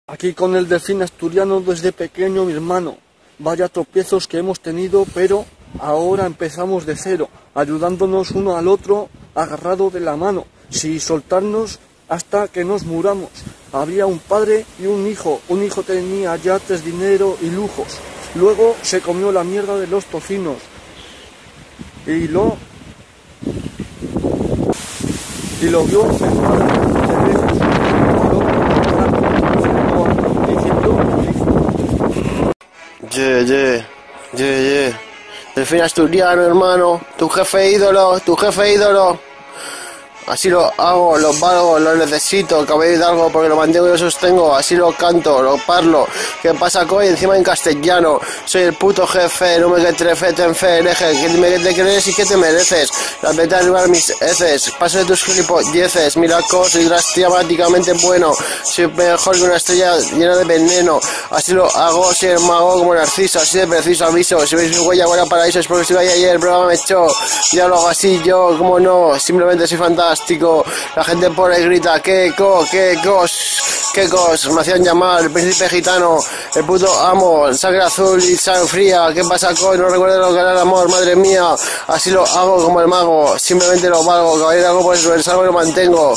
Aquí con el delfín asturiano desde pequeño, mi hermano. Vaya tropiezos que hemos tenido, pero ahora empezamos de cero, ayudándonos uno al otro, agarrado de la mano, sin soltarnos hasta que nos muramos. Había un padre y un hijo tenía yates, dinero y lujos. Luego se comió la mierda de los tocinos y lo vio el padre Delfín asturiano, hermano, tu jefe ídolo. Así lo hago, lo valgo, lo necesito, que habéis de algo porque lo mantengo y lo sostengo, así lo canto, lo parlo. ¿Qué pasa, coy? Encima en castellano. Soy el puto jefe, no me que trefete en fe, eje, que me te crees y que te mereces. Las metas arriba mis heces, paso de tus gilipolleces, mira soy dramáticamente bueno, soy mejor que una estrella llena de veneno. Así lo hago, soy el mago como Narciso, así de preciso aviso. Si veis mi huella buena paraíso es porque estuve ahí ayer, el programa me echó. Ya lo hago así yo, como no, simplemente soy fantástico. La gente por ahí grita, ¿qué cos? Me hacían llamar el príncipe gitano, el puto amo, sangre azul y sangre fría. ¿Qué pasa, coy? No recuerdo lo que era el amor, madre mía. Así lo hago como el mago, simplemente lo valgo, caballero, hago por eso, salvo y lo mantengo.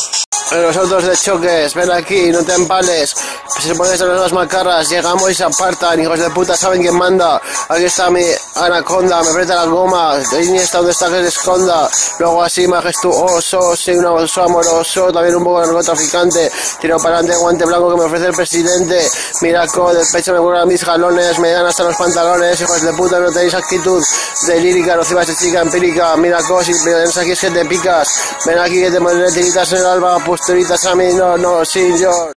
En los autos de choques, ven aquí, no te empales. Se ponen estas nuevas macarras, llegamos y se apartan, hijos de puta, saben quién manda. Aquí está mi anaconda, me aprieta la goma, ahí está donde está que se esconda. Luego así majestuoso, soy un oso amoroso, también un poco narcotraficante. Tiro para adelante, guante blanco que me ofrece el presidente. Miraco, del pecho me cuelgan mis jalones, me dan hasta los pantalones. Hijos de puta, no tenéis actitud de lírica, nociva esta chica empírica. Miraco, si vienes aquí es que te picas. Ven aquí que te moriré tiritas en el alba, pues tiritas a mí, no, sin yo.